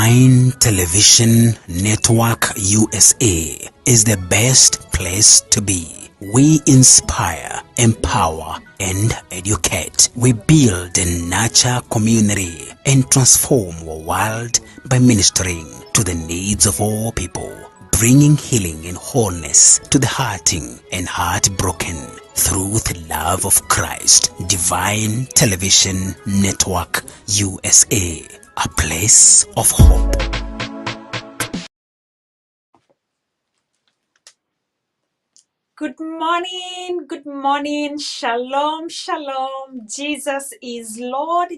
Divine Television Network USA is the best place to be. We inspire, empower, and educate. We build and nurture community and transform our world by ministering to the needs of all people, bringing healing and wholeness to the hurting and heartbroken through the love of Christ. Divine Television Network USA, a place of hope. Good morning, shalom, shalom. Jesus is Lord,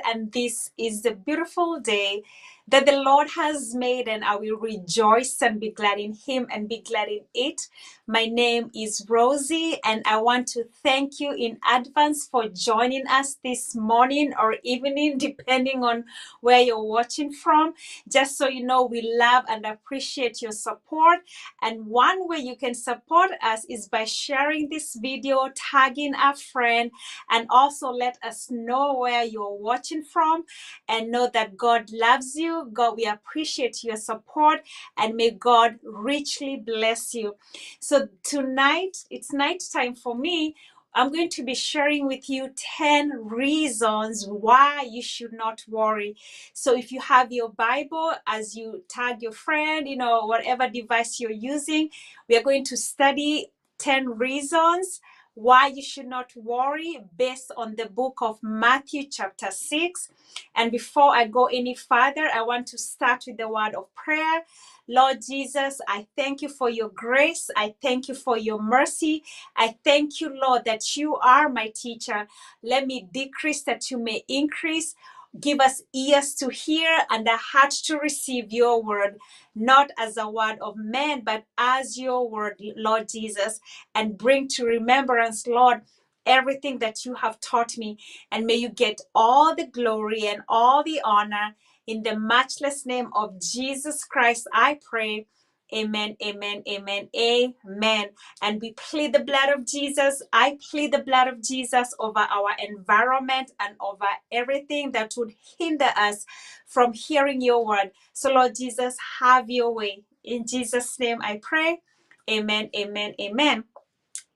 and this is the beautiful day that the Lord has made, and I will rejoice and be glad in Him and be glad in it. My name is Rosie, and I want to thank you in advance for joining us this morning or evening, depending on where you're watching from. Just so you know, we love and appreciate your support. And one way you can support us is by sharing this video, tagging a friend, and also let us know where you're watching from, and know that God loves you. God, we appreciate your support, and may God richly bless you. So tonight, it's night time for me. I'm going to be sharing with you 10 reasons why you should not worry. So if you have your Bible, as you tag your friend, whatever device you're using, we are going to study 10 reasons why you should not worry based on the book of Matthew chapter 6. And before I go any further, I want to start with the word of prayer. Lord Jesus, I thank you for your grace. I thank you for your mercy. I thank you, Lord, that you are my teacher. Let me decrease that you may increase. Give us ears to hear and a heart to receive your word, not as a word of man, but as your word, Lord Jesus, and bring to remembrance, Lord, everything that you have taught me. And may you get all the glory and all the honor. In the matchless name of Jesus Christ, I pray. Amen, amen, amen, amen. And we plead the blood of Jesus. I plead the blood of Jesus over our environment and over everything that would hinder us from hearing your word. So, Lord Jesus, have your way. In Jesus' name I pray. Amen, amen, amen.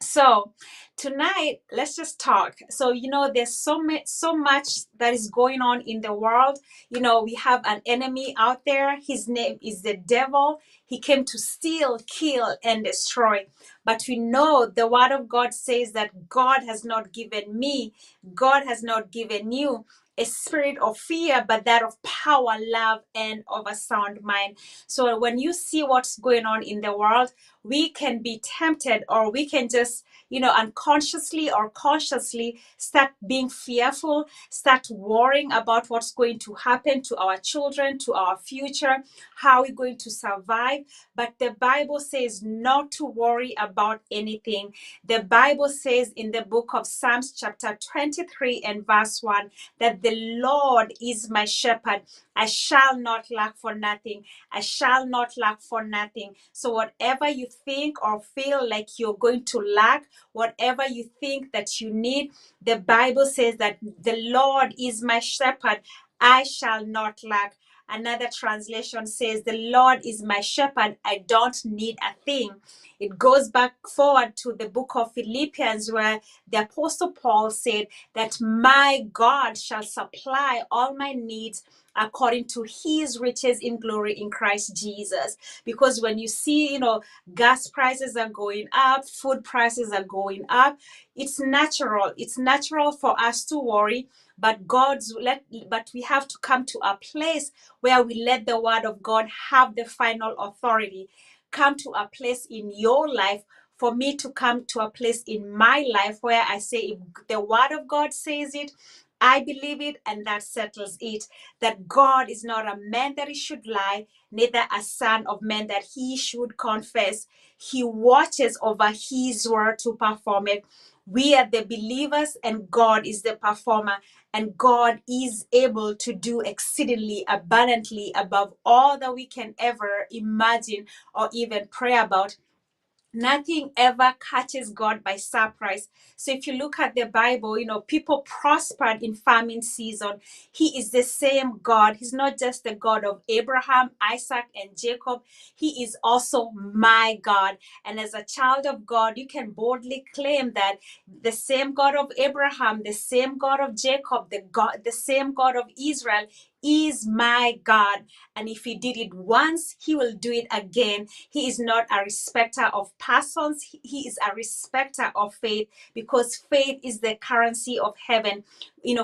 So tonight, let's just talk. So, there's so much that is going on in the world. We have an enemy out there. His name is the devil. He came to steal, kill, and destroy. But we know the word of God says that God has not given me, God has not given you a spirit of fear, but that of power, love, and of a sound mind. So when you see what's going on in the world, we can be tempted, or we can just, unconsciously or consciously start being fearful, start worrying about what's going to happen to our children, to our future, how we're going to survive. But the Bible says not to worry about anything. The Bible says in the book of Psalms chapter 23 and verse 1 that the Lord is my shepherd. I shall not lack for nothing. I shall not lack for nothing. So whatever you think or feel like you're going to lack, whatever you think that you need, the Bible says that the Lord is my shepherd. I shall not lack. Another translation says, the Lord is my shepherd. I don't need a thing. It goes back forward to the book of Philippians, where the Apostle Paul said that my God shall supply all my needs according to his riches in glory in Christ Jesus. Because when you see, gas prices are going up, food prices are going up, it's natural. It's natural for us to worry, but we have to come to a place where we let the word of God have the final authority. Come to a place in your life, for me to come to a place in my life where I say, if the word of God says it, I believe it, and that settles it. That God is not a man that he should lie, neither a son of man that he should confess. He watches over his word to perform it. We are the believers, and God is the performer, and God is able to do exceedingly abundantly above all that we can ever imagine or even pray about. Nothing ever catches God by surprise. So if you look at the Bible, people prospered in famine season. He is the same God. He's not just the God of Abraham, Isaac, and Jacob. He is also my God. And as a child of God, you can boldly claim that the same God of Abraham, the same God of Jacob, the same God of Israel is my God. And if he did it once, he will do it again. He is not a respecter of persons. He is a respecter of faith, because faith is the currency of heaven.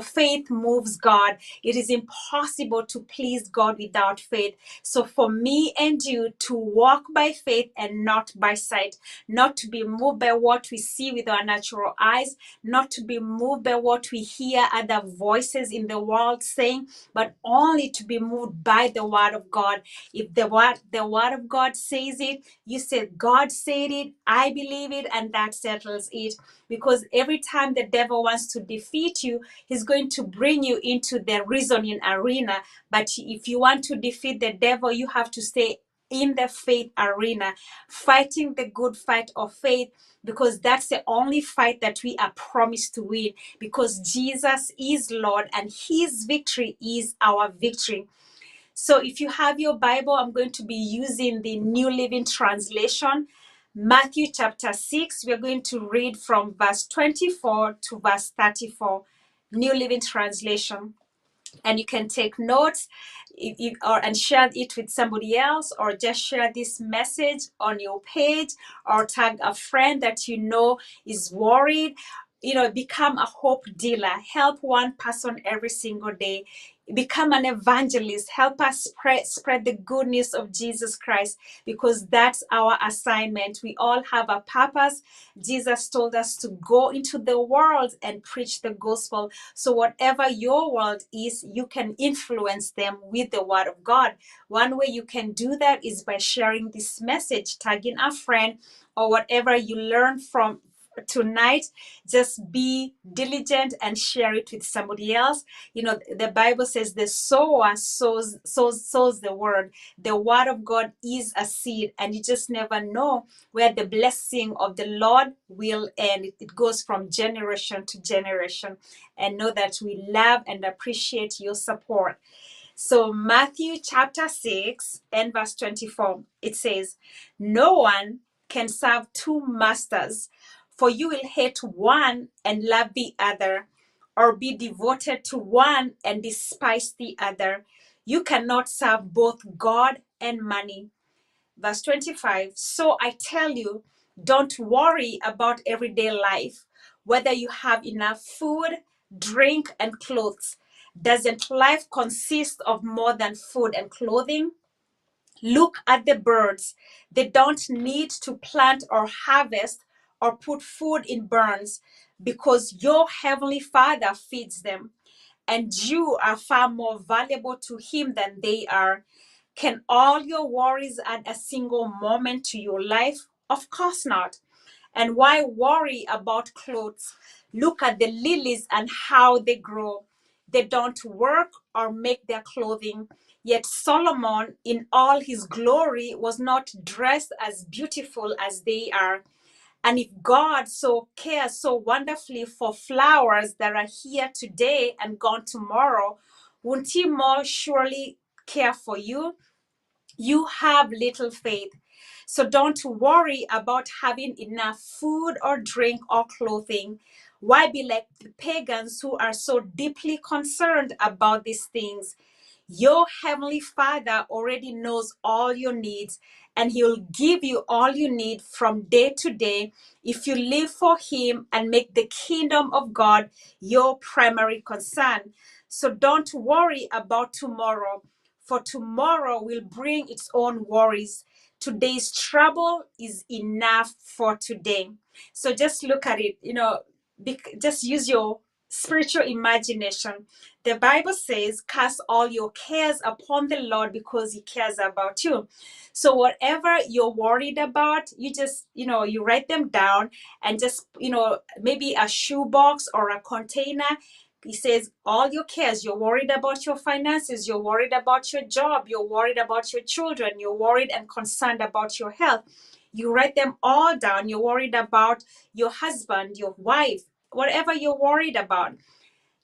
Faith moves God. It is impossible to please God without faith. So for me and you to walk by faith and not by sight, not to be moved by what we see with our natural eyes, not to be moved by what we hear other voices in the world saying, but only to be moved by the word of God. If the word of God says it, you said God said it, I believe it, and that settles it. Because every time the devil wants to defeat you, he's going to bring you into the reasoning arena. But if you want to defeat the devil, you have to stay in the faith arena, fighting the good fight of faith, because that's the only fight that we are promised to win, because Jesus is Lord and his victory is our victory. So if you have your Bible, I'm going to be using the New Living Translation, Matthew chapter 6. We're going to read from verse 24 to verse 34, New Living Translation. And you can take notes and share it with somebody else, or just share this message on your page, or tag a friend that you know is worried. Become a hope dealer. Help one person every single day. Become an evangelist. Help us spread the good news of Jesus Christ, because that's our assignment. We all have a purpose. Jesus told us to go into the world and preach the gospel. So whatever your world is, you can influence them with the word of God. One way you can do that is by sharing this message, tagging a friend, or whatever you learn from tonight. Just be diligent and share it with somebody else. The Bible says the sower sows the word. The word of God is a seed, and you just never know where the blessing of the Lord will end. It goes from generation to generation. And know that we love and appreciate your support. So Matthew chapter 6 and verse 24, it says, "No one can serve two masters, for you will hate one and love the other, or be devoted to one and despise the other. You cannot serve both God and money." Verse 25, "So I tell you, don't worry about everyday life, whether you have enough food, drink, and clothes. Doesn't life consist of more than food and clothing? Look at the birds. They don't need to plant or harvest or put food in barns, because your heavenly Father feeds them. And you are far more valuable to him than they are. Can all your worries add a single moment to your life? Of course not. And why worry about clothes? Look at the lilies and how they grow. They don't work or make their clothing. Yet Solomon, in all his glory, was not dressed as beautiful as they are. And if God so cares so wonderfully for flowers that are here today and gone tomorrow, won't he more surely care for you? You have little faith. So don't worry about having enough food or drink or clothing. Why be like the pagans who are so deeply concerned about these things? Your heavenly Father already knows all your needs, and he'll give you all you need from day to day if you live for him and make the kingdom of God your primary concern. So don't worry about tomorrow, for tomorrow will bring its own worries. Today's trouble is enough for today. So just look at it, just use your spiritual imagination. The Bible says, cast all your cares upon the Lord because he cares about you. So whatever you're worried about, you just, you write them down, and just, maybe a shoebox or a container. He says, all your cares, you're worried about your finances, you're worried about your job, you're worried about your children, you're worried and concerned about your health. You write them all down. You're worried about your husband, your wife, whatever you're worried about.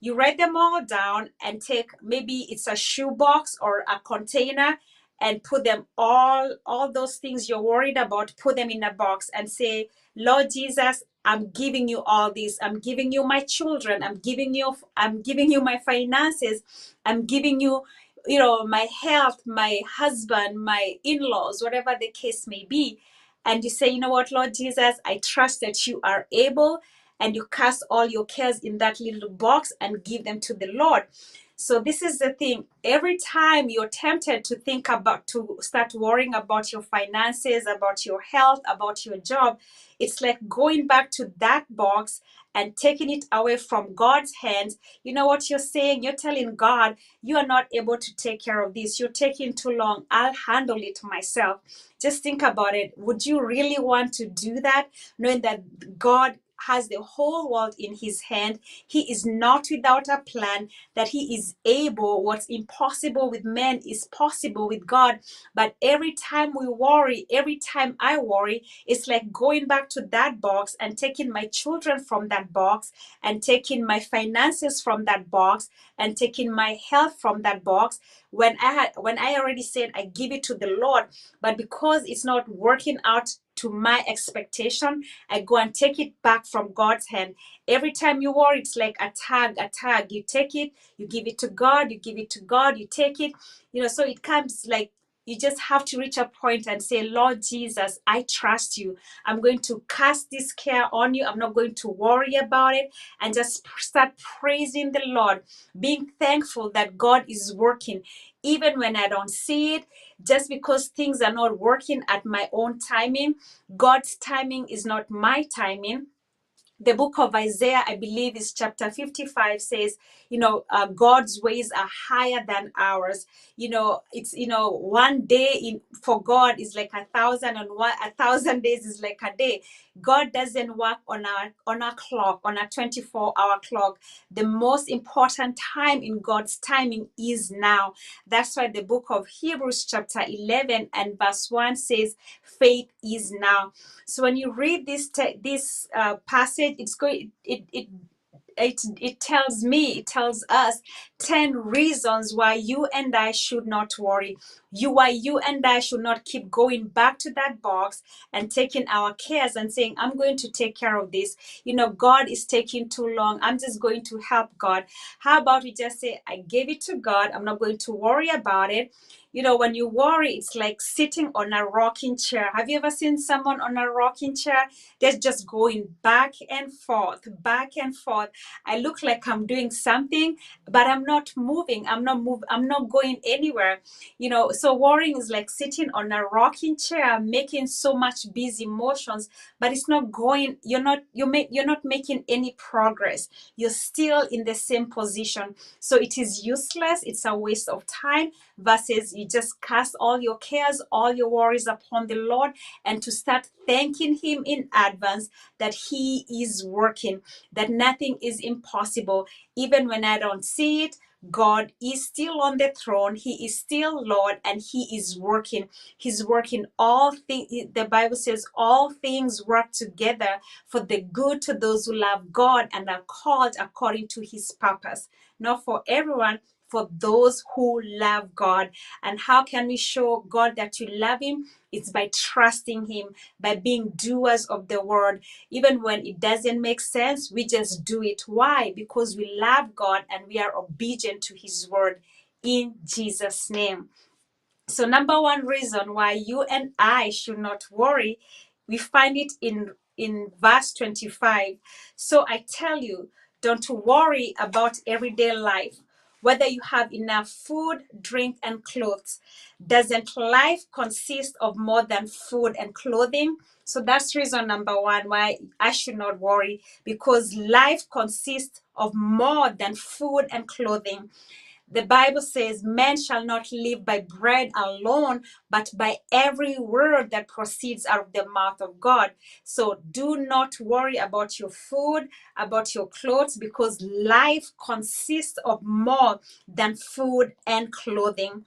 You write them all down and take, maybe it's a shoebox or a container, and put them all those things you're worried about, put them in a box and say, Lord Jesus, I'm giving you all this. I'm giving you my children. I'm giving you my finances. I'm giving you, my health, my husband, my in-laws, whatever the case may be. And you say, you know what, Lord Jesus, I trust that you are able, and you cast all your cares in that little box and give them to the Lord. So this is the thing. Every time you're tempted to start worrying about your finances, about your health, about your job, it's like going back to that box and taking it away from God's hands. You know what you're saying? You're telling God, you are not able to take care of this. You're taking too long. I'll handle it myself. Just think about it. Would you really want to do that, knowing that God has the whole world in his hand? He is not without a plan, that he is able. What's impossible with men is possible with God. But every time we worry, every time I worry, it's like going back to that box and taking my children from that box, and taking my finances from that box, and taking my health from that box. When I already said I give it to the Lord, but because it's not working out to my expectation, I go and take it back from God's hand. Every time you worry, it's like a tag. You take it, you give it to God, you give it to God, you take it. So it comes like, you just have to reach a point and say, Lord Jesus, I trust you. I'm going to cast this care on you. I'm not going to worry about it. And just start praising the Lord, being thankful that God is working, even when I don't see it. Just because things are not working at my own timing, God's timing is not my timing. The book of Isaiah, I believe, is chapter 55, says, God's ways are higher than ours. It's, one day for God is like 1,000, and 1,000 days is like a day. God doesn't work on our clock, on a 24-hour clock. The most important time in God's timing is now. That's why the book of Hebrews chapter 11 and verse 1 says, faith is now. So when you read this passage, it tells us 10 reasons why you and I should not worry. Why you and I should not keep going back to that box and taking our cares and saying, I'm going to take care of this. God is taking too long. I'm just going to help God. How about we just say, I gave it to God. I'm not going to worry about it. When you worry, it's like sitting on a rocking chair. Have you ever seen someone on a rocking chair? They're just going back and forth, back and forth. I look like I'm doing something, but I'm not moving. I'm not going anywhere. So worrying is like sitting on a rocking chair, making so much busy motions, but it's not going. You're not making any progress. You're still in the same position. So it is useless. It's a waste of time, versus you just cast all your cares, all your worries upon the Lord, and to start thanking him in advance that he is working, that nothing is impossible. Even when I don't see it, God is still on the throne. He is still Lord, and he is working. He's working all things. The Bible says all things work together for the good to those who love God and are called according to his purpose. Not for everyone, for those who love God. And how can we show God that you love him? It's by trusting him, by being doers of the word. Even when it doesn't make sense, we just do it. Why? Because we love God and we are obedient to his word, in Jesus' name. So number one reason why you and I should not worry, we find it in verse 25. So I tell you, don't worry about everyday life, whether you have enough food, drink, and clothes. Doesn't life consist of more than food and clothing? So that's reason number one why I should not worry, because life consists of more than food and clothing. The Bible says, man shall not live by bread alone, but by every word that proceeds out of the mouth of God. So do not worry about your food, about your clothes, because life consists of more than food and clothing.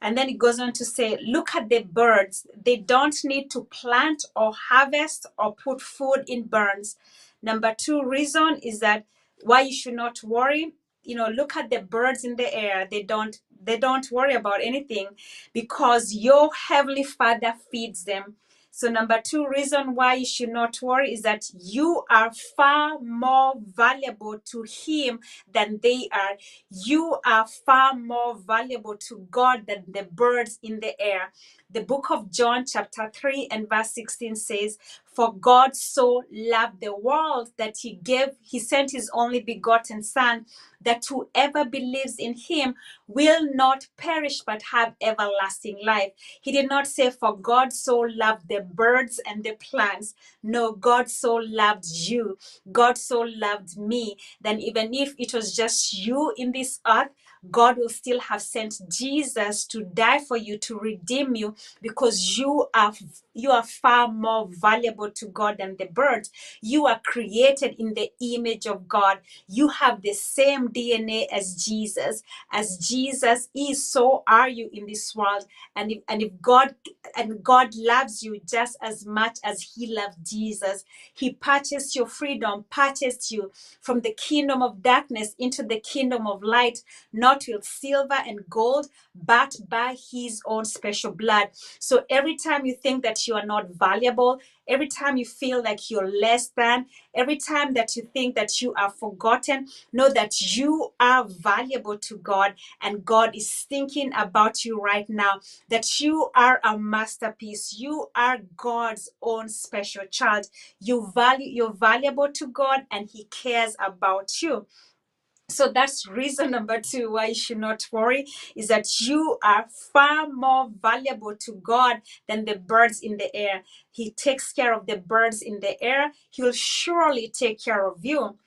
And then it goes on to say, look at the birds. They don't need to plant or harvest or put food in barns. Number two reason is that why you should not worry. Look at the birds in the air. They don't worry about anything because your heavenly Father feeds them. So number two reason why you should not worry is that you are far more valuable to him than they are. You are far more valuable to God than the birds in the air. The book of John chapter 3 and verse 16 says, for God so loved the world that he sent his only begotten son, that whoever believes in him will not perish but have everlasting life. He did not say, for God so loved the birds and the plants. No, God so loved you. God so loved me. Then even if it was just you in this earth, God will still have sent Jesus to die for you, to redeem you, because you are far more valuable to God than the birds. You are created in the image of God. You have the same DNA as Jesus. As Jesus is, so are you in this world. And if God loves you just as much as he loved Jesus. He purchased your freedom, purchased you from the kingdom of darkness into the kingdom of light, not with silver and gold, but by his own special blood. So every time you think that you are not valuable, every time you feel like you're less than, every time that you think that you are forgotten, know that you are valuable to God, and God is thinking about you right now, that you are a masterpiece. You are God's own special child. You're valuable to God, and he cares about you. So that's reason number two why you should not worry, is that you are far more valuable to God than the birds in the air. He takes care of the birds in the air. He will surely take care of you.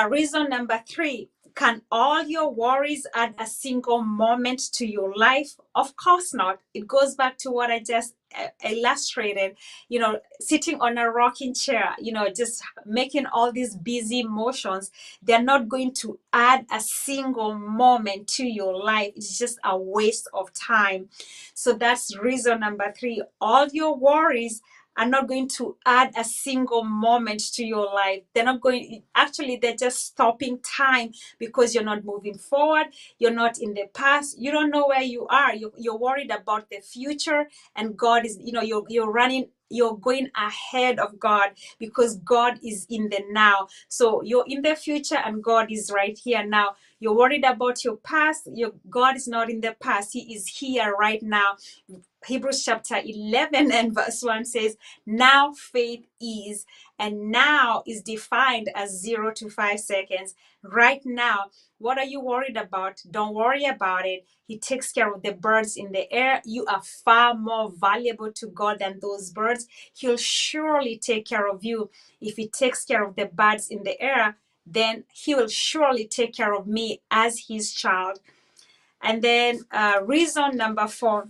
Reason number three, can all your worries add a single moment to your life? Of course not. It goes back to what I just illustrated, sitting on a rocking chair, just making all these busy motions. They're not going to add a single moment to your life. It's just a waste of time. So that's reason number three. All your worries are not going to add a single moment to your life. They're just stopping time, because you're not moving forward. You're not in the past. You don't know where you are. You're worried about the future, and God is, you're going ahead of God, because God is in the now. So you're in the future and God is right here now. You're worried about your past. God is not in the past. He is here right now. Hebrews chapter 11 and verse 1 says, now faith is, and now is defined as 0 to 5 seconds. Right now, what are you worried about? Don't worry about it. He takes care of the birds in the air. You are far more valuable to God than those birds. He'll surely take care of you. If he takes care of the birds in the air, then he will surely take care of me as his child. And then reason number 4.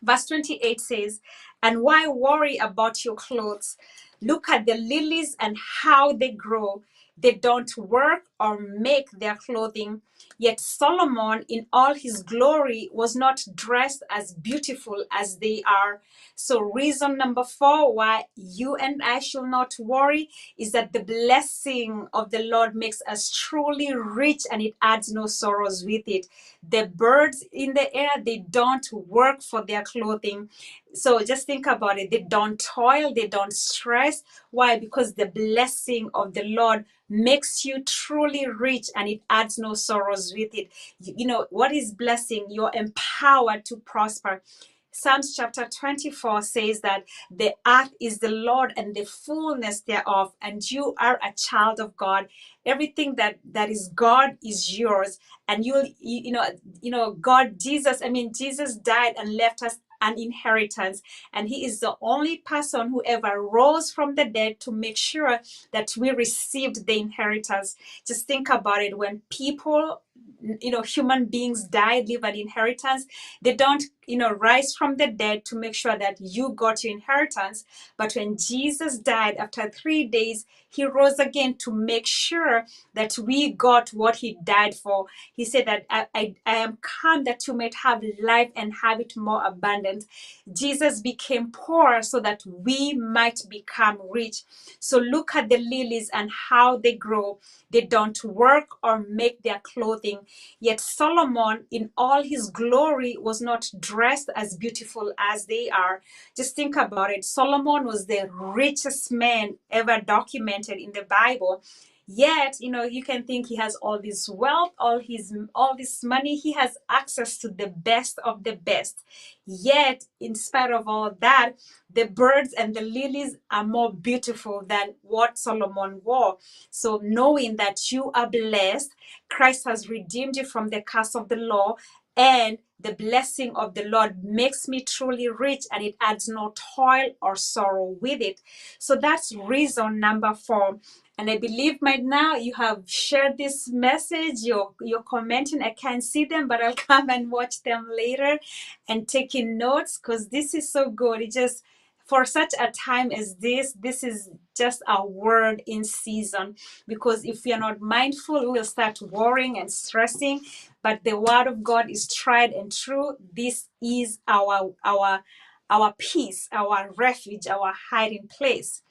Verse 28 says, and why worry about your clothes? Look at the lilies and how they grow. They don't work or make their clothing. Yet Solomon in all his glory was not dressed as beautiful as they are. So reason number 4 why you and I should not worry is that the blessing of the Lord makes us truly rich, and it adds no sorrows with it. The birds in the air, they don't work for their clothing. So just think about it. They don't toil, they don't stress. Why? Because the blessing of the Lord makes you truly rich, and it adds no sorrows with it. What is blessing? You're empowered to prosper. Psalms chapter 24 says that the earth is the Lord and the fullness thereof, and you are a child of God. Everything that is God is yours. And Jesus died and left us an inheritance, and he is the only person who ever rose from the dead to make sure that we received the inheritance. Just think about it. When people, human beings die, leave an inheritance, they don't rise from the dead to make sure that you got your inheritance. But when Jesus died after 3 days, he rose again to make sure that we got what he died for. He said that I am come that you might have life and have it more abundant. Jesus became poor so that we might become rich. So look at the lilies and how they grow. They don't work or make their clothing. Yet Solomon, in all his glory, was not dressed as beautiful as they are. Just think about it. Solomon was the richest man ever documented in the Bible. Yet, you can think he has all this wealth, all this money. He has access to the best of the best. Yet, in spite of all that, the birds and the lilies are more beautiful than what Solomon wore. So, knowing that you are blessed, Christ has redeemed you from the curse of the law, and the blessing of the Lord makes me truly rich, and it adds no toil or sorrow with it. So that's reason number 4. And I believe right now you have shared this message. You're commenting. I can't see them, but I'll come and watch them later and taking notes, because this is so good. It just, for such a time as this is just a word in season. Because if we are not mindful, we will start worrying and stressing. But the word of God is tried and true. This is our peace, our refuge, our hiding place.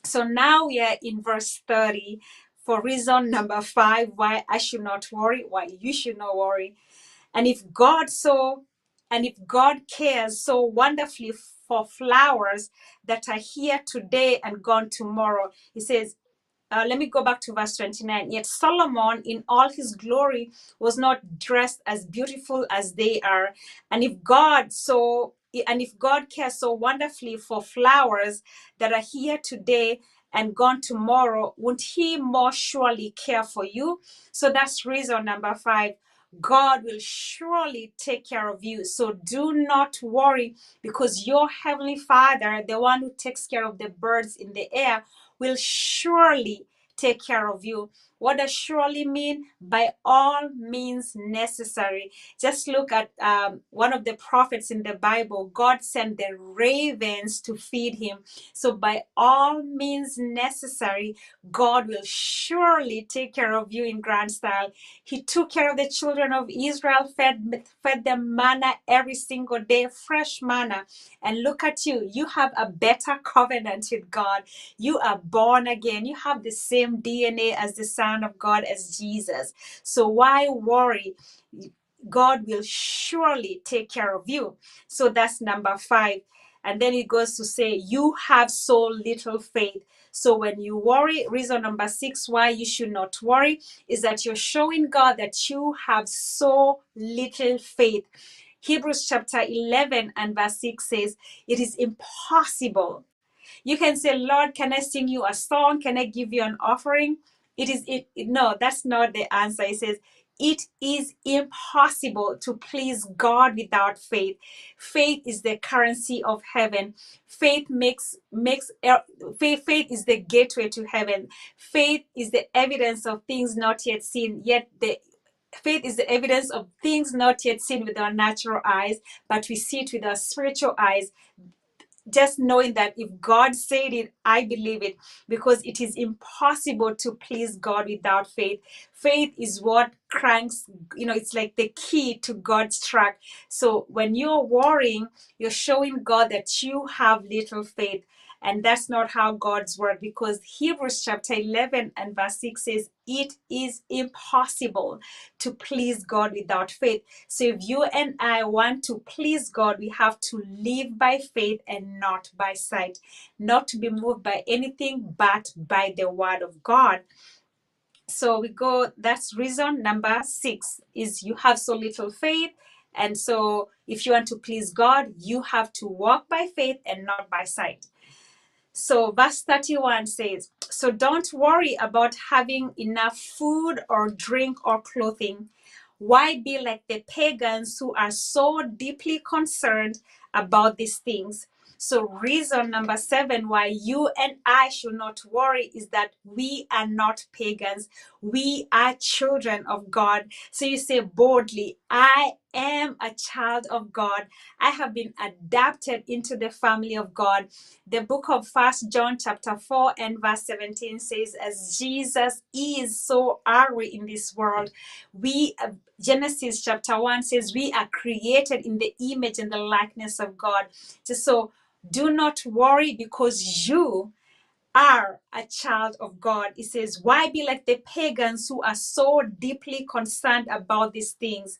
So now we are in verse 30 for reason number 5, why I should not worry, why you should not worry. And if God cares so wonderfully for flowers that are here today and gone tomorrow, he says, let me go back to verse 29. Yet Solomon, in all his glory, was not dressed as beautiful as they are. And if God cares so wonderfully for flowers that are here today and gone tomorrow, won't he more surely care for you? So that's reason number 5. God will surely take care of you. So do not worry, because your heavenly Father, the one who takes care of the birds in the air, will surely take care of you. What does surely mean? By all means necessary. Just look at one of the prophets in the Bible. God sent the ravens to feed him. So by all means necessary, God will surely take care of you in grand style. He took care of the children of Israel, fed them manna every single day, fresh manna. And look at you. You have a better covenant with God. You are born again. You have the same DNA as the Son of God, as Jesus. So why worry? God will surely take care of you. So that's number 5. And then it goes to say, you have so little faith. So when you worry, reason number 6 why you should not worry is that you're showing God that you have so little faith. Hebrews chapter 11 and verse 6 says, it is impossible. You can say, Lord, can I sing you a song? Can I give you an offering? No, that's not the answer. It says, it is impossible to please God without faith. Faith is the currency of heaven. Faith faith is the gateway to heaven. Faith is the evidence of things not yet seen. Yet the faith is the evidence of things not yet seen with our natural eyes, but we see it with our spiritual eyes. Just knowing that if God said it, I believe it, because it is impossible to please God without faith. Faith is what cranks, it's like the key to God's track. So when you're worrying, you're showing God that you have little faith. And that's not how God's work, because Hebrews chapter 11 and verse 6 says, it is impossible to please God without faith. So if you and I want to please God, we have to live by faith and not by sight, not to be moved by anything but by the word of God. So that's reason number 6 is you have so little faith. And so if you want to please God, you have to walk by faith and not by sight. So verse 31 says, so don't worry about having enough food or drink or clothing. Why be like the pagans who are so deeply concerned about these things? So reason number 7 why you and I should not worry is that we are not pagans. We are children of God. So you say boldly, I am a child of God. I have been adopted into the family of God. The book of First John chapter 4 and verse 17 says, as Jesus is, so are we in this world. We Genesis chapter 1 says we are created in the image and the likeness of God. So do not worry, because you are a child of God. It says, why be like the pagans who are so deeply concerned about these things?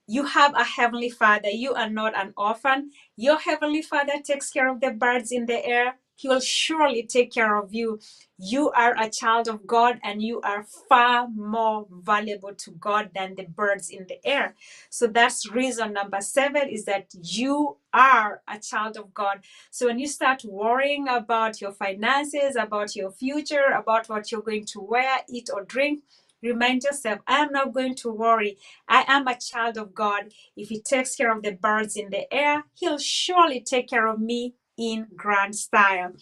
You have a heavenly father. You are not an orphan. Your heavenly father takes care of the birds in the air. He will surely take care of you. You are a child of God, and you are far more valuable to God than the birds in the air. So that's reason number 7, is that you are a child of God. So when you start worrying about your finances, about your future, about what you're going to wear, eat, or drink, remind yourself, I am not going to worry. I am a child of God. If He takes care of the birds in the air, He'll surely take care of me in grand style.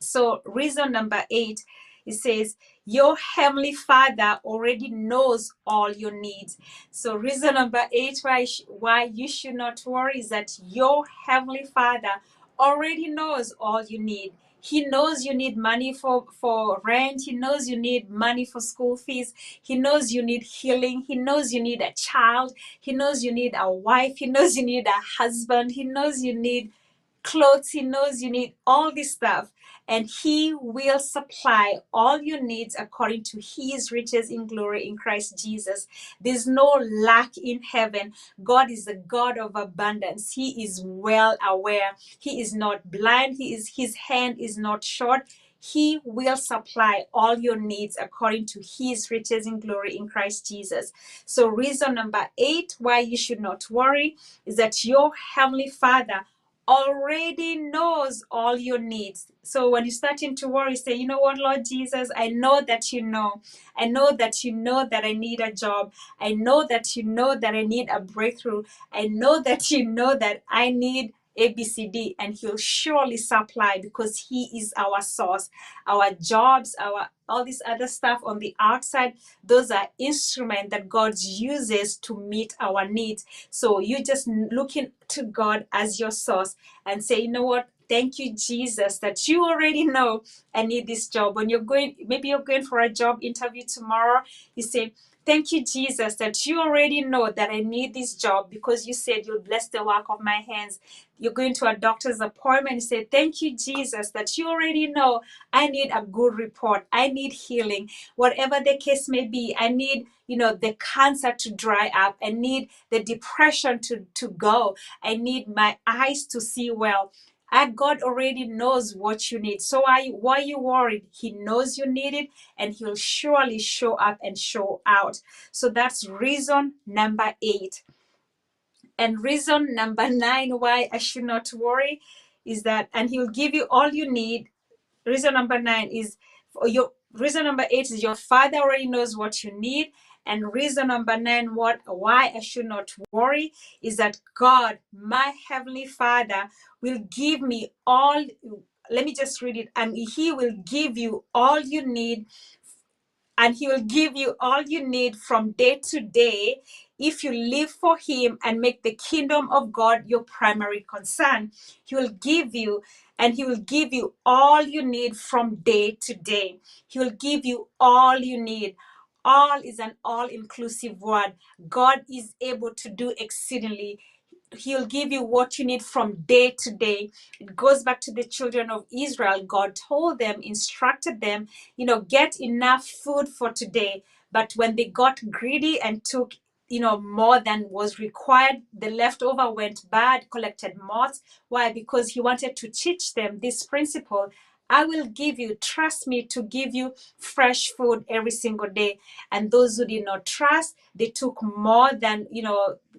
So, reason number 8, it says, your heavenly father already knows all your needs. So, reason number 8 why you should not worry is that your heavenly father already knows all you need. He knows you need money for rent. He knows you need money for school fees. He knows you need healing. He knows you need a child. He knows you need a wife. He knows you need a husband. He knows you need clothes. He knows you need all this stuff, and He will supply all your needs according to His riches in glory in Christ Jesus. There's no lack in heaven. God is a God of abundance. He is well aware. He is not blind. His hand is not short. He will supply all your needs according to His riches in glory in Christ Jesus. So reason number 8 why you should not worry is that your heavenly Father already knows all your needs. So when you're starting to worry, say, you know what, Lord Jesus, I know that you know. I know that you know that I need a job. I know that you know that I need a breakthrough. I know that you know that I need ABCD, and He'll surely supply, because He is our source. Our jobs, our all this other stuff on the outside, those are instruments that God uses to meet our needs. So you just looking to God as your source and say, you know what? Thank you, Jesus, that you already know I need this job. When maybe you're going for a job interview tomorrow, you say, thank you, Jesus, that you already know that I need this job, because you said you'll bless the work of my hands. You're going to a doctor's appointment, you say, thank you, Jesus, that you already know I need a good report. I need healing. Whatever the case may be, I need, the cancer to dry up. I need the depression to go. I need my eyes to see well. And God already knows what you need. So why are you worried? He knows you need it, and He'll surely show up and show out. So that's reason number 8. And reason number 9 why I should not worry is that, and He'll give you all you need. Reason number 9 is reason number 8 is your Father already knows what you need. And reason number 9, why I should not worry, is that God, my heavenly Father, will give me all. Let me just read it. And He will give you all you need, and He will give you all you need from day to day if you live for Him and make the kingdom of God your primary concern. He will give you, and He will give you all you need from day to day. He will give you all you need. All is an all-inclusive word. God is able to do exceedingly. He'll give you what you need from day to day. It goes back to the children of Israel. God told them, instructed them, get enough food for today. But when they got greedy and took, more than was required, the leftover went bad, collected moths. Why? Because He wanted to teach them this principle. I will give you, trust me to give you fresh food every single day. And those who did not trust, they took more than,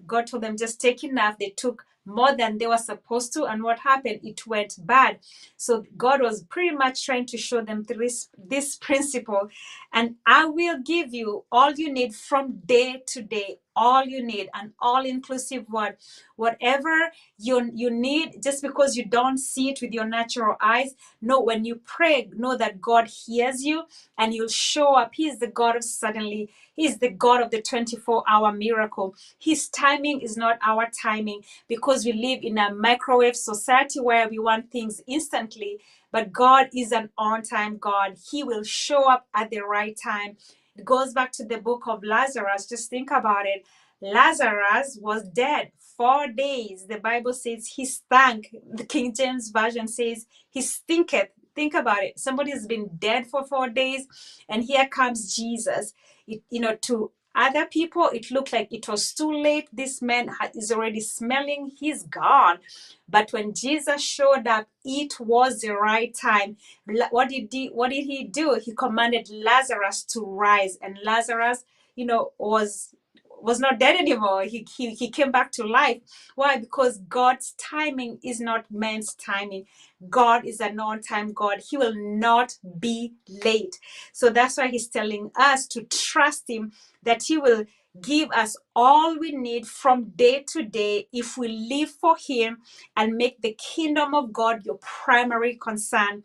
God told them just take enough. They took more than they were supposed to. And what happened? It went bad. So God was pretty much trying to show them this principle. And I will give you all you need from day to day. All you need, an all-inclusive word. Whatever you need, just because you don't see it with your natural eyes, no, when you pray, know that God hears you and He'll show up. He is the God of suddenly. He's the God of the 24-hour miracle. His timing is not our timing, because we live in a microwave society where we want things instantly. But God is an on-time God. He will show up at the right time. It goes back to the book of Lazarus. Just think about it. Lazarus was dead 4 days. The Bible says he stank. The King James Version says he stinketh. Think about it. Somebody has been dead for 4 days, and here comes Jesus. To other people, it looked like it was too late. This man is already smelling. He's gone. But when Jesus showed up, it was the right time. What did he do? He commanded Lazarus to rise, and Lazarus, was not dead anymore. He came back to life. Why? Because God's timing is not man's timing. God is an on-time God. He will not be late. So that's why he's telling us to trust him, that he will give us all we need from day to day if we live for him and make the kingdom of God your primary concern.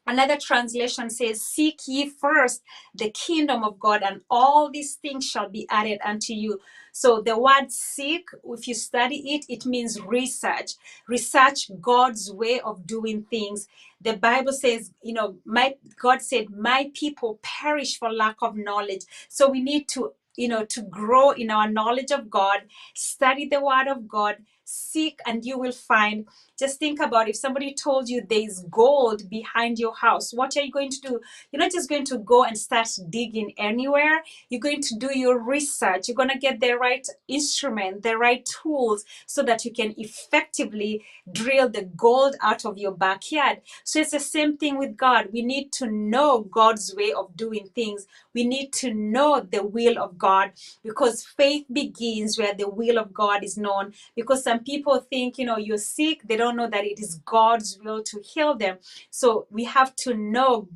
Another translation says, seek ye first the kingdom of God, and all these things shall be added unto you. So the word seek, if you study it, it means research. Research God's way of doing things. The Bible says, God said, my people perish for lack of knowledge. So we need to grow in our knowledge of God, study the word of God, seek and you will find. Just think about, if somebody told you there's gold behind your house, what are you going to do? You're not just going to go and start digging anywhere. You're going to do your research. You're going to get the right instrument, the right tools, so that you can effectively drill the gold out of your backyard. So it's the same thing with God. We need to know God's way of doing things. We need to know the will of God, because faith begins where the will of God is known. Because some people think, you're sick, they don't know that it is God's will to heal them. So we have to know,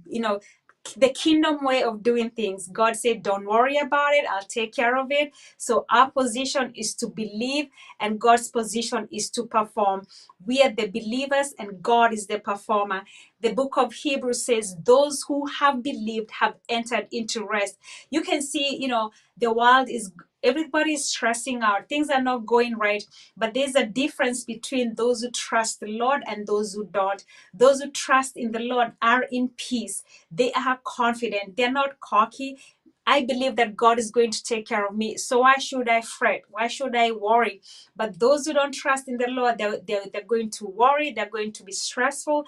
the kingdom way of doing things. God said, don't worry about it, I'll take care of it. So our position is to believe, and God's position is to perform. We are the believers and God is the performer. The book of Hebrews says, those who have believed have entered into rest. You can see, the world is, everybody is stressing out. Things are not going right. But there's a difference between those who trust the Lord and those who don't. Those who trust in the Lord are in peace. They are confident. They're not cocky. I believe that God is going to take care of me. So why should I fret? Why should I worry? But those who don't trust in the Lord, they're going to worry. They're going to be stressful.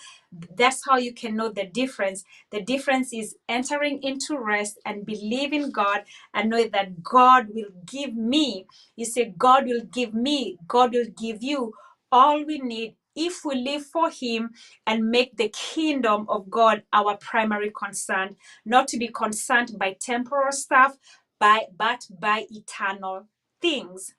That's how you can know the difference. The difference is entering into rest and believing God and know that God will give me. You say, God will give me. God will give you all we need if we live for him and make the kingdom of God our primary concern, not to be concerned by temporal stuff, but by eternal things.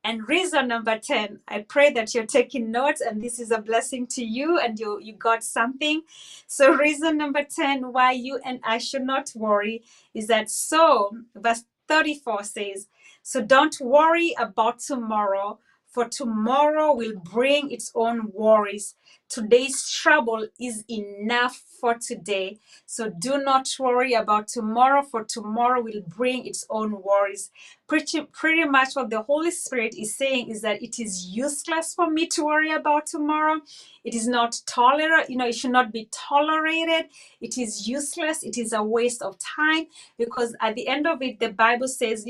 And reason number 10, I pray that you're taking notes and this is a blessing to you and you got something. So reason number 10 why you and I should not worry is that, so verse 34 says, so don't worry about tomorrow, for tomorrow will bring its own worries. Today's trouble is enough for today. So do not worry about tomorrow, for tomorrow will bring its own worries. Pretty much what the Holy Spirit is saying is that it is useless for me to worry about tomorrow. It is not tolerant, it should not be tolerated. It is useless. It is a waste of time, because at the end of it, the Bible says,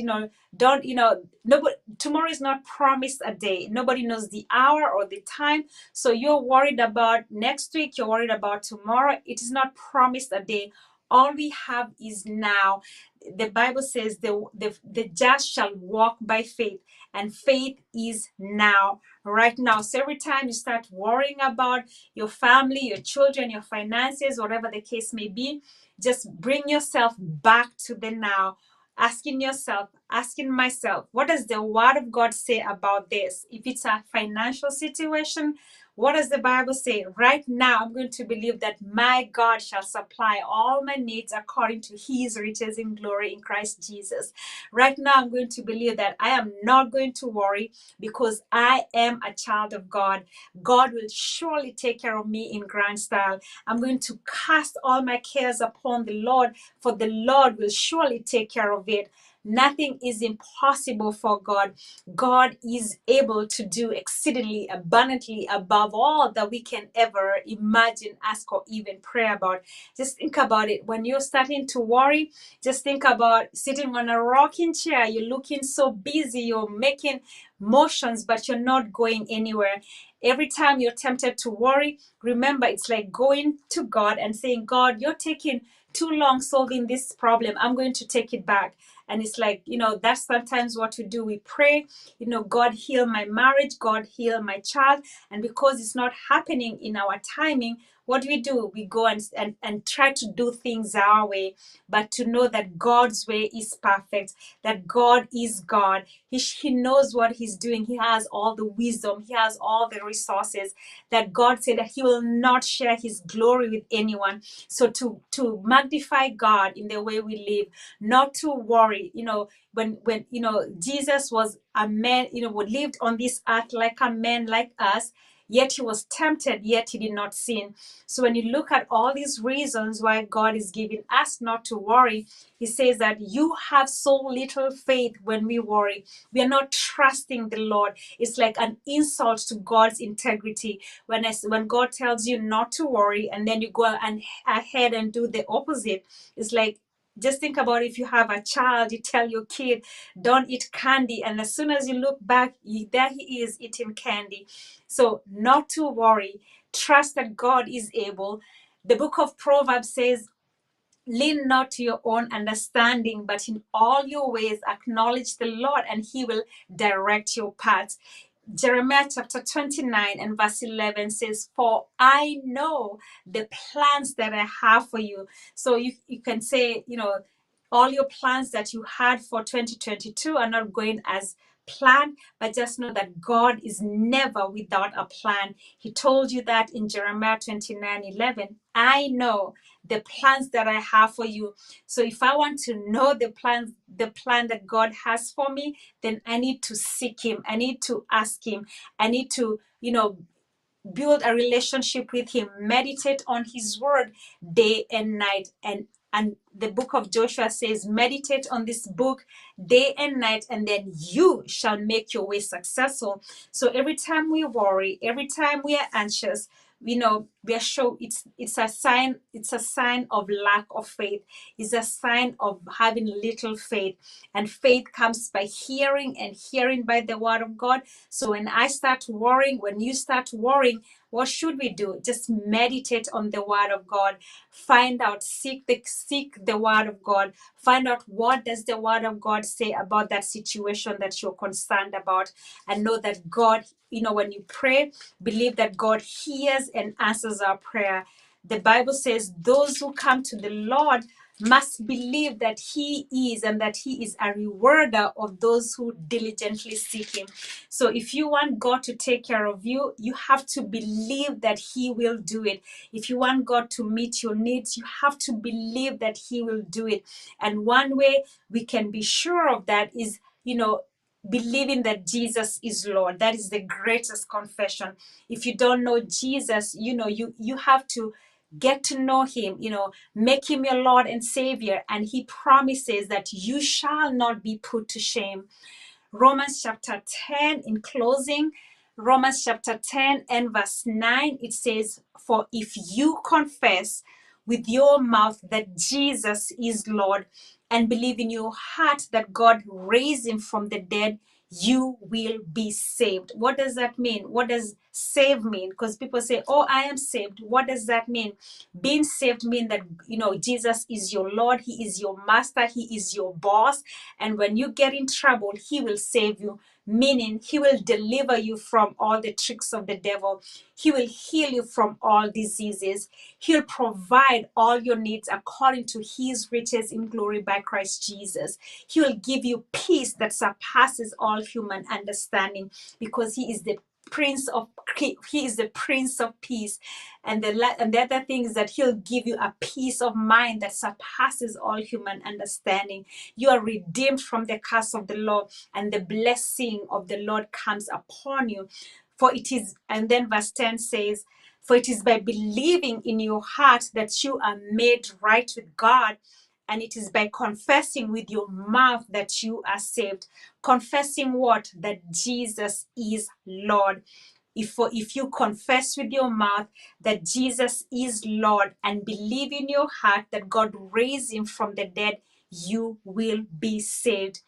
don't, nobody, tomorrow is not promised a day. Nobody knows the hour or the time. So you're worried about next week, you're worried about tomorrow. It is not promised a day. All we have is now. The Bible says the just shall walk by faith, and faith is now, right now. So every time you start worrying about your family, your children, your finances, whatever the case may be, just bring yourself back to the now, asking yourself, asking myself, what does the word of God say about this? If it's a financial situation, what does the Bible say? Right now, I'm going to believe that my God shall supply all my needs according to his riches in glory in Christ Jesus. Right now, I'm going to believe that I am not going to worry because I am a child of God. God will surely take care of me in grand style. I'm going to cast all my cares upon the Lord, for the Lord will surely take care of it. Nothing is impossible for God. God is able to do exceedingly abundantly above all that we can ever imagine, ask, or even pray about. Just think about it. When you're starting to worry, just think about sitting on a rocking chair. You're looking so busy, you're making motions, but you're not going anywhere. Every time you're tempted to worry, remember it's like going to God and saying, God, you're taking too long solving this problem. I'm going to take it back. And it's like, that's sometimes what we do. We pray, God heal my marriage, God heal my child. And because it's not happening in our timing, what do? We go and try to do things our way, but to know that God's way is perfect, that God is God. He knows what he's doing. He has all the wisdom. He has all the resources, that God said that he will not share his glory with anyone. So to magnify God in the way we live, not to worry, when Jesus was a man, lived on this earth like a man like us, yet he was tempted, yet he did not sin. So when you look at all these reasons why God is giving us not to worry, he says that you have so little faith. When we worry, we are not trusting the Lord. It's like an insult to God's integrity. When God tells you not to worry and then you go and ahead and do the opposite, it's like, just think about if you have a child, you tell your kid, don't eat candy. And as soon as you look back, there he is eating candy. So not to worry, trust that God is able. The book of Proverbs says, lean not to your own understanding, but in all your ways acknowledge the Lord, and he will direct your paths. Jeremiah chapter 29 and verse 11 says, for I know the plans that I have for you. So you can say, all your plans that you had for 2022 are not going as planned, but just know that God is never without a plan. He told you that in Jeremiah 29:11. I know the plans that I have for you. So if I want to know the plan that God has for me, then I need to seek him. I need to ask him. I need to, build a relationship with him, meditate on his word day and night. And the book of Joshua says, meditate on this book day and night, and then you shall make your way successful. So every time we worry, every time we are anxious, we are sure it's a sign of lack of faith. It's a sign of having little faith. And faith comes by hearing, and hearing by the word of God. So when I start worrying, when you start worrying, what should we do? Just meditate on the word of God. Find out, seek the word of God. Find out, what does the word of God say about that situation that you're concerned about, and know that God, when you pray, believe that God hears and answers our prayer. The Bible says those who come to the Lord must believe that he is, and that he is a rewarder of those who diligently seek him. So if you want God to take care of you, you have to believe that he will do it. If you want God to meet your needs, you have to believe that he will do it. And one way we can be sure of that is, believing that Jesus is Lord. That is the greatest confession. If you don't know Jesus, you have to get to know him, make him your Lord and Savior, and he promises that you shall not be put to shame. Romans chapter 10, in closing, Romans chapter 10 and verse 9, it says, for if you confess with your mouth that Jesus is Lord, and believe in your heart that God raised him from the dead, you will be saved. What does that mean? What does save mean? Because people say, oh, I am saved. What does that mean? Being saved means that, Jesus is your Lord. He is your master. He is your boss. And when you get in trouble, he will save you. meaning he will deliver you from all the tricks of the devil. He will heal you from all diseases. He'll provide all your needs according to his riches in glory by Christ Jesus. He will give you peace that surpasses all human understanding, because he is the Prince of Peace. And the other thing is that he'll give you a peace of mind that surpasses all human understanding. You are redeemed from the curse of the law, and the blessing of the Lord comes upon you. For it is, and then verse 10 says, for it is by believing in your heart that you are made right with God, and it is by confessing with your mouth that you are saved. Confessing what? That Jesus is Lord. If you confess with your mouth that Jesus is Lord and believe in your heart that God raised him from the dead, you will be saved.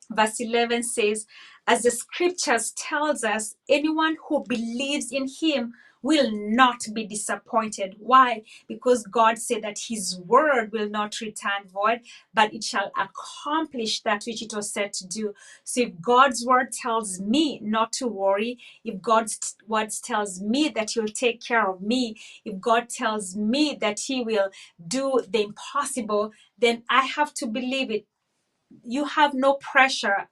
Verse 11 says, as the scriptures tells us, anyone who believes in him will not be disappointed. Why? Because God said that his word will not return void, but it shall accomplish that which it was set to do. So if God's word tells me not to worry, if God's word tells me that he'll take care of me, if God tells me that he will do the impossible, then I have to believe it. You have no pressure.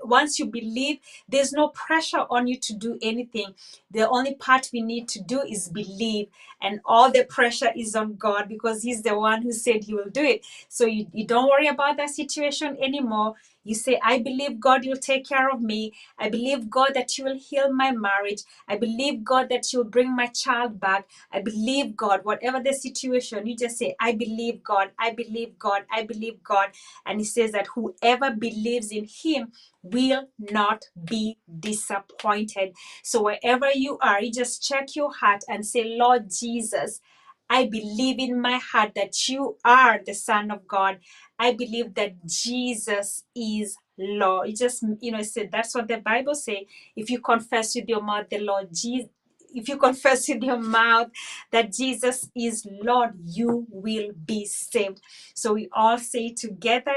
Once you believe, there's no pressure on you to do anything. The only part we need to do is believe, and all the pressure is on God, because he's the one who said he will do it. So you don't worry about that situation anymore. You say, I believe God, you'll take care of me. I believe God that you will heal my marriage. I believe God that you'll bring my child back. I believe God, whatever the situation, you just say, I believe God, I believe God, I believe God. And he says that whoever believes in him will not be disappointed. So wherever you are, you just check your heart and say, Lord Jesus, I believe in my heart that you are the Son of God. I believe that Jesus is Lord. You just, said that's what the Bible says. If you confess with your mouth the Lord Jesus, if you confess with your mouth that Jesus is Lord, you will be saved. So we all say together,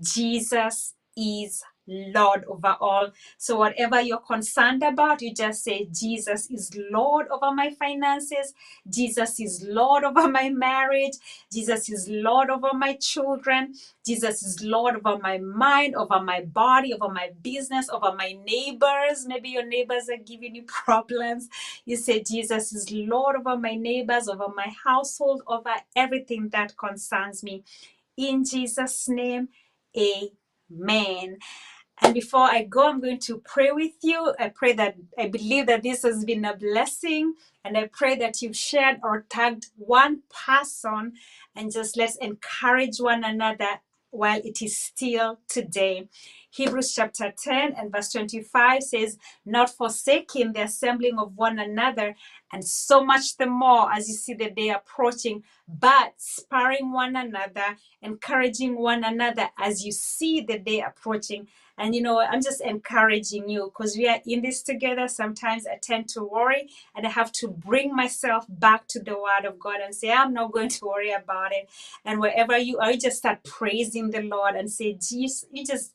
Jesus is Lord over all. So whatever you're concerned about, you just say, Jesus is Lord over my finances. Jesus is Lord over my marriage. Jesus is Lord over my children. Jesus is Lord over my mind, over my body, over my business, over my neighbors. Maybe your neighbors are giving you problems. You say, Jesus is Lord over my neighbors, over my household, over everything that concerns me. In Jesus' name, amen. And before I go, I'm going to pray with you. I believe that this has been a blessing. And I pray that you've shared or tagged one person, and just let's encourage one another while it is still today. Hebrews chapter 10 and verse 25 says, not forsaking the assembling of one another, and so much the more as you see the day approaching, but spurring one another, encouraging one another as you see the day approaching. And I'm just encouraging you, because we are in this together. Sometimes I tend to worry, and I have to bring myself back to the word of God and say, I'm not going to worry about it. And wherever you are, you just start praising the Lord and say, Jesus, you just,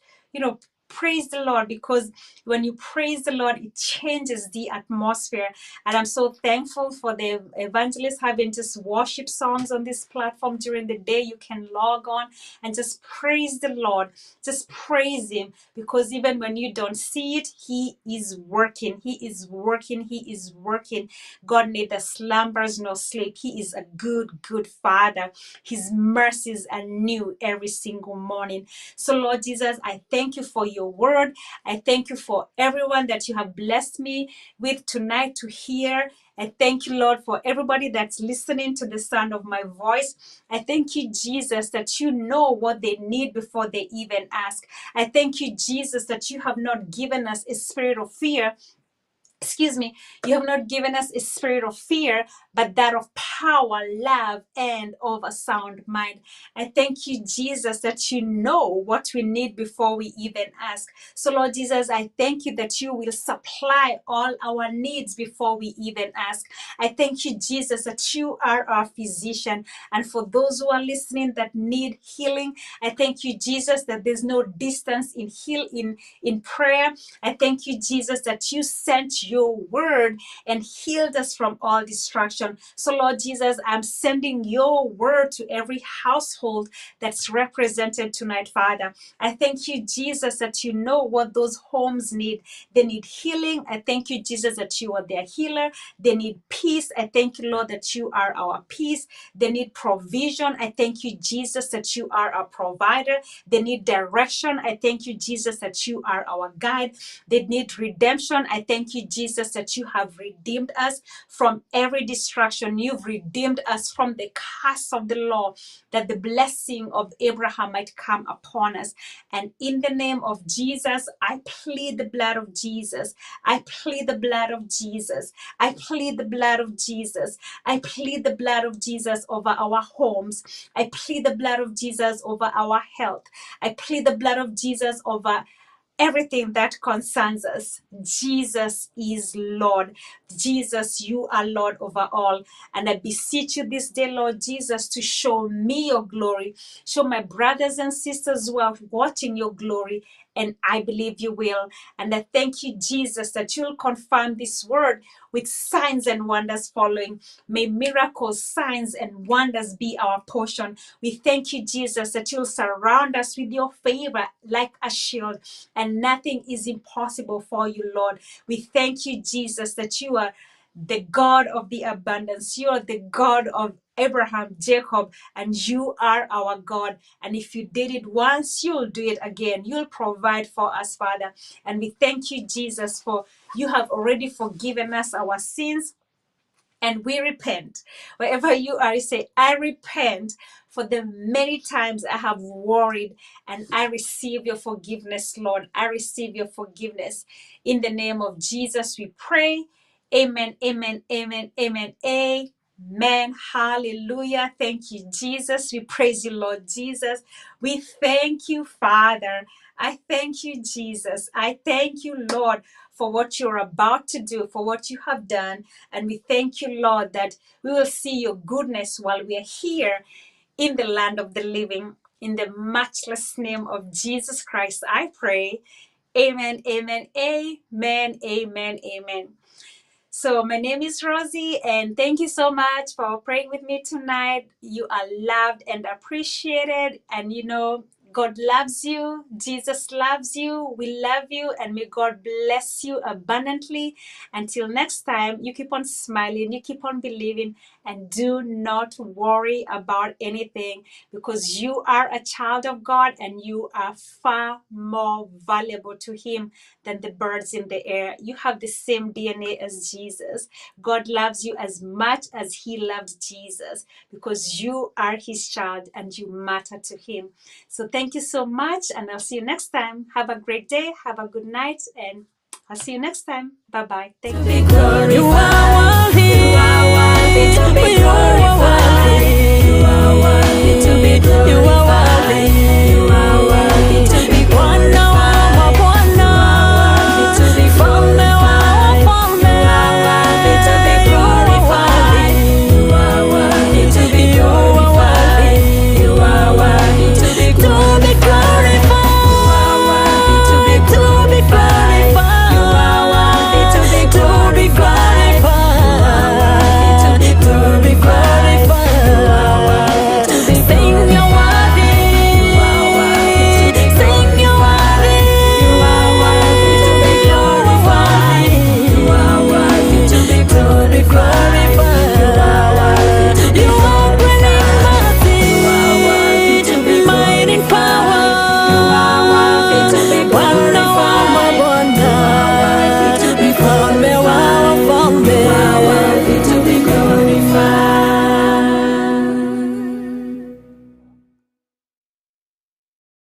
praise the Lord, because when you praise the Lord, it changes the atmosphere. And I'm so thankful for the evangelists having just worship songs on this platform during the day. You can log on and just praise the Lord. Just praise him, because even when you don't see it, he is working. He is working. He is working. God neither slumbers nor sleep. He is a good, good Father. His mercies are new every single morning. So Lord Jesus, I thank you for your word. I thank you for everyone that you have blessed me with tonight to hear. I thank you, Lord, for everybody that's listening to the sound of my voice. I thank you, Jesus, that you know what they need before they even ask. I thank you, Jesus, that you have not given us a spirit of fear, excuse me, you have not given us a spirit of fear, but that of power, love, and of a sound mind. I thank you, Jesus, that you know what we need before we even ask. So, Lord Jesus, I thank you that you will supply all our needs before we even ask. I thank you, Jesus, that you are our physician. And for those who are listening that need healing, I thank you, Jesus, that there's no distance in prayer. I thank you, Jesus, that you sent your word and healed us from all destruction. So, Lord Jesus, I'm sending your word to every household that's represented tonight, Father. I thank you, Jesus, that you know what those homes need. They need healing. I thank you, Jesus, that you are their healer. They need peace. I thank you, Lord, that you are our peace. They need provision. I thank you, Jesus, that you are our provider. They need direction. I thank you, Jesus, that you are our guide. They need redemption. I thank you, Jesus, that you have redeemed us from every destruction. You've redeemed us from the curse of the law, that the blessing of Abraham might come upon us. And in the name of Jesus, I plead the blood of Jesus. I plead the blood of Jesus. I plead the blood of Jesus. I plead the blood of Jesus over our homes. I plead the blood of Jesus over our health. I plead the blood of Jesus over everything that concerns us. Jesus is Lord. Jesus, you are Lord over all. And I beseech you this day, Lord Jesus, to show me your glory. Show my brothers and sisters who are watching your glory. And I believe you will. And I thank you, Jesus, that you'll confirm this word with signs and wonders following. May miracles, signs, and wonders be our portion. We thank you, Jesus, that you'll surround us with your favor like a shield, and nothing is impossible for you, Lord. We thank you, Jesus, that you are the God of the abundance. You are the God of Abraham, Jacob, and you are our God. And if you did it once, you'll do it again. You'll provide for us, Father. And we thank you, Jesus, for you have already forgiven us our sins, and we repent. Wherever you are, you say, I repent for the many times I have worried, and I receive your forgiveness, Lord. I receive your forgiveness. In the name of Jesus, we pray. Amen, amen, amen, amen, amen. Hallelujah. Thank you, Jesus. We praise you, Lord Jesus. We thank you, Father. I thank you, Jesus. I thank you, Lord, for what you're about to do, for what you have done. And we thank you, Lord, that we will see your goodness while we are here in the land of the living. In the matchless name of Jesus Christ, I pray. Amen, amen, amen, amen, amen. So, my name is Rosie, and thank you so much for praying with me tonight. You are loved and appreciated, and you know, God loves you, Jesus loves you, we love you, and may God bless you abundantly. Until next time, you keep on smiling, you keep on believing, and do not worry about anything, because you are a child of God and you are far more valuable to Him than the birds in the air. You have the same DNA as Jesus. God loves you as much as He loved Jesus, because you are His child and you matter to Him. So thank you so much, and I'll see you next time. Have a great day, have a good night, and I'll see you next time. Bye bye. Thank you.